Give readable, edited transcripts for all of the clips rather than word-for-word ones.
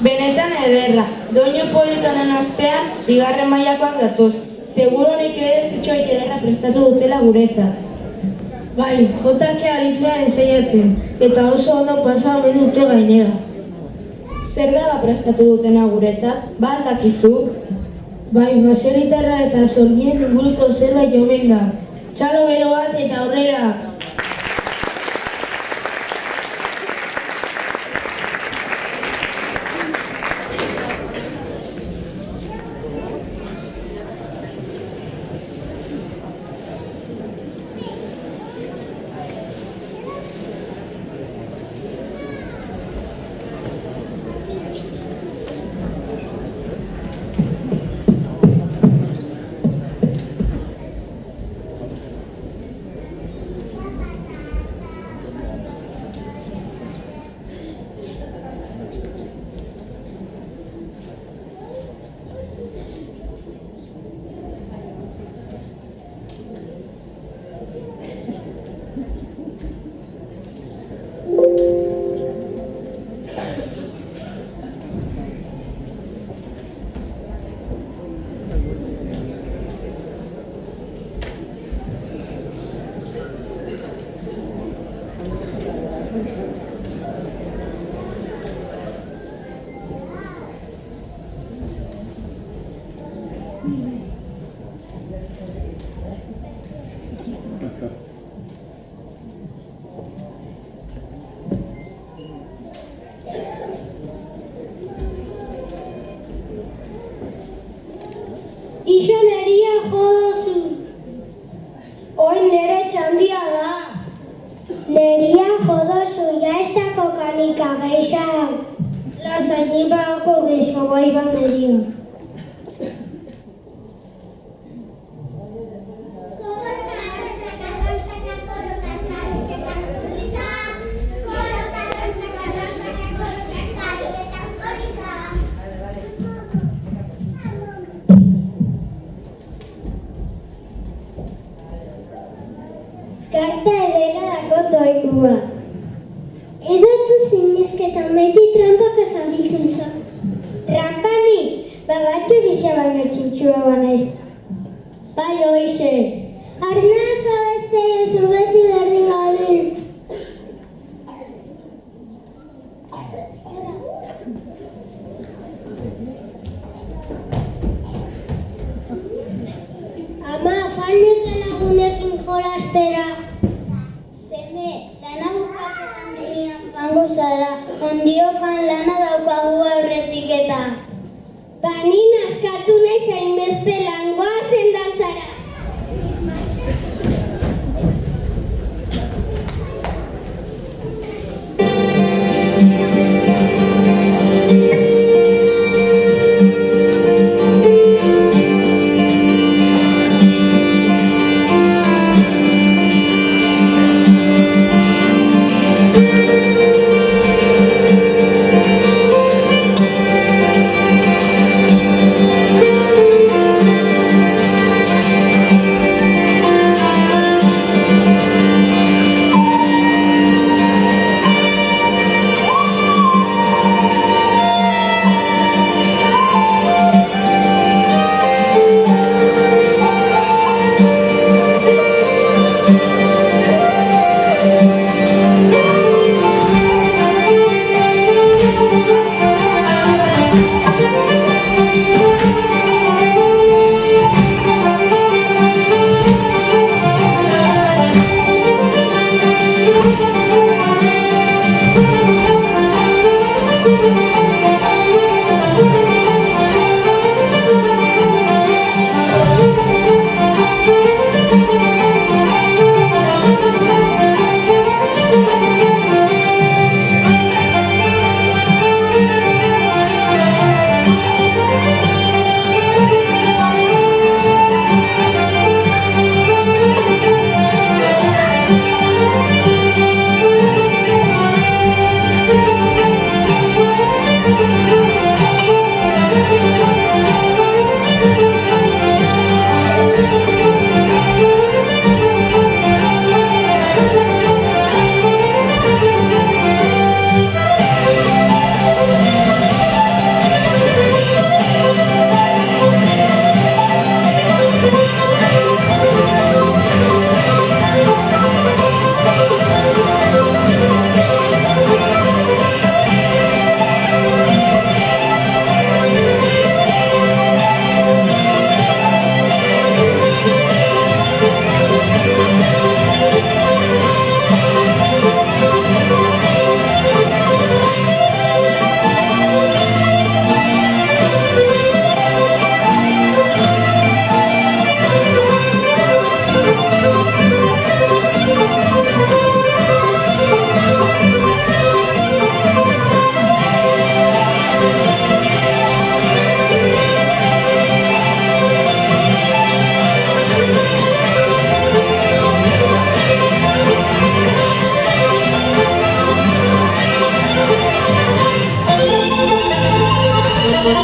Benetan ederra, doinu politonen ostean, bigarren mailakoak datoz. Seguro nik ere zitxoik ederra prestatu dutela guretzat. Bai, jotake aritua ensaiatzen, eta oso ondo pasa omen dute gainera. Zer da prestatu dutena guretzat, ba aldakizu? Bai, baseritarra eta sorgien inguruko zerbait omen da. Txalo bero bat eta aurrera! Ixo neria jodozu. Hoi nere txandia da. Neria jodozu, ja ez dako kanika geixau. Lasainibako geixo bai ban neria. Karta edera dako doinua. Ez dut zinezketan beti trampaka zabiltzen za. Trampanik, babatxo gisa baino txintxua bana ez da. Bai hoize. Arna zabeste ez beti berdin gabiltz. Ama, falnute lagunekin jolastera. Zeme, lana bukaketan begian joango zara. Ondiokan lana daukagu aurretik eta. Bani naskatu nahi zainbeste langoa zendantzara. Bai,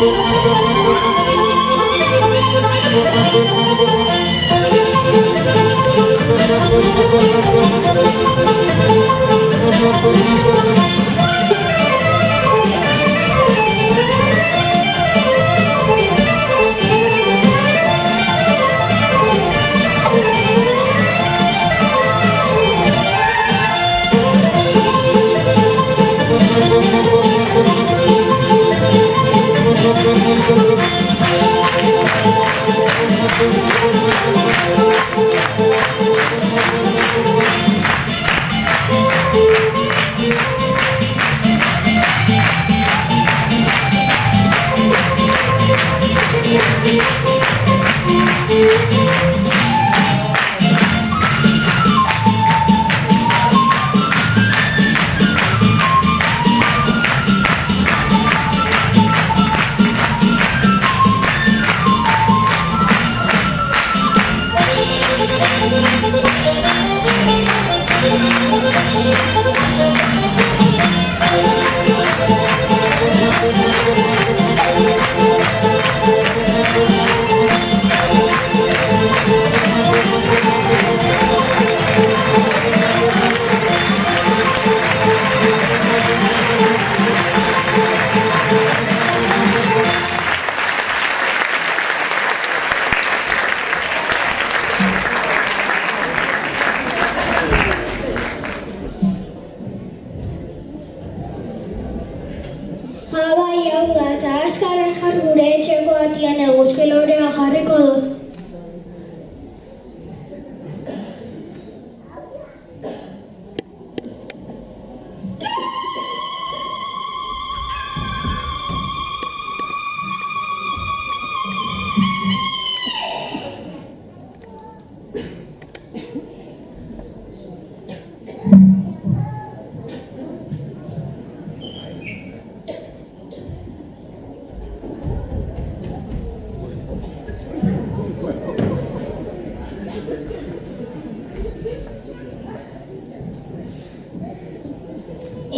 hau da, eta azkar gure etxeko atian eguzki lorea jarriko dut.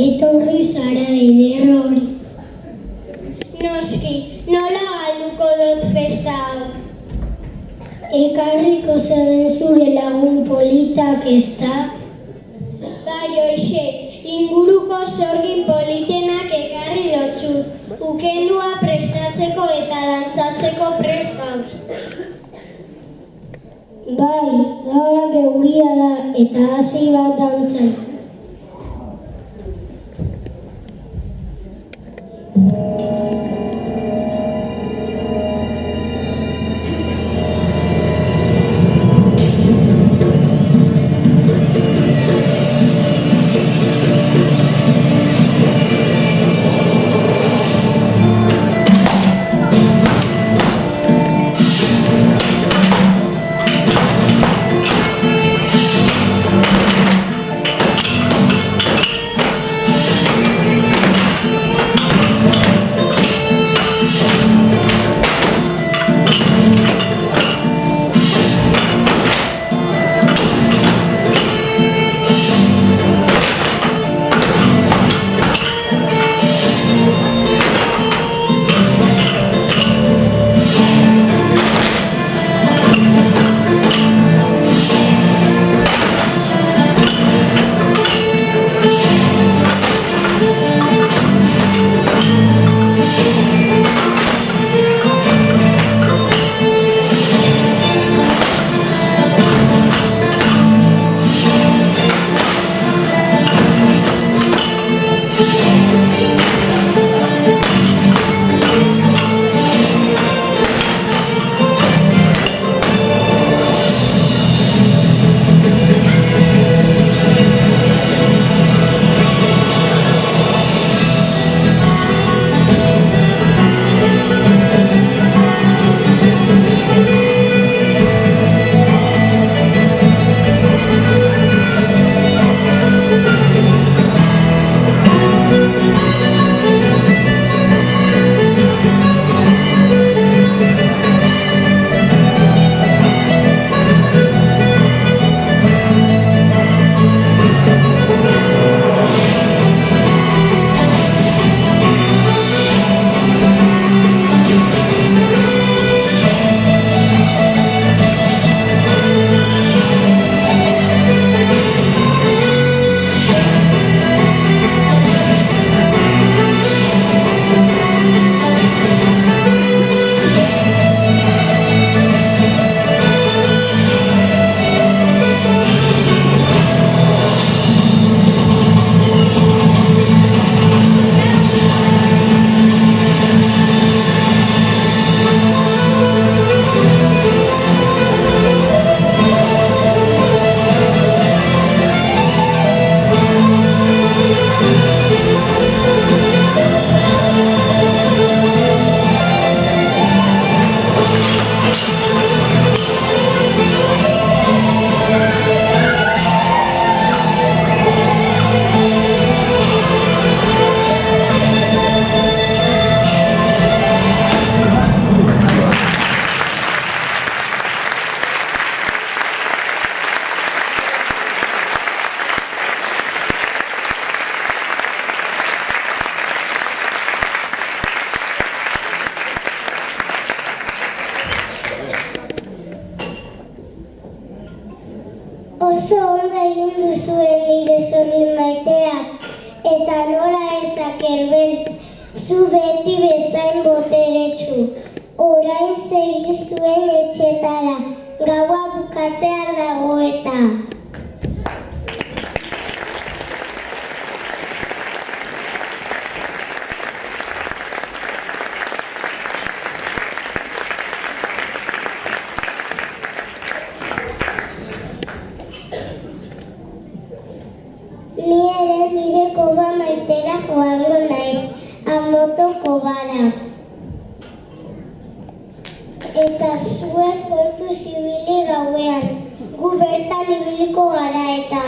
Etorri zara eder hori. Noski, nola galduko dut festa hau? Ekarriko zaren zure lagun politak ezta? Bai, hoxe, inguruko sorgin politenak ekarri dotzut. Ukendua prestatzeko eta dantzatzeko prest gaur. Bai, gaua geuria da eta hasi bat dantzan. kerbeltz, zu beti bezain boteretsu. Orain segi zuen etxetara, gaua bukatzear dago eta. Ni ere nire koba maitera joango naiz, amoto kobara. Eta zuek kontuz ibili gauean, gu bertan ibiliko gara eta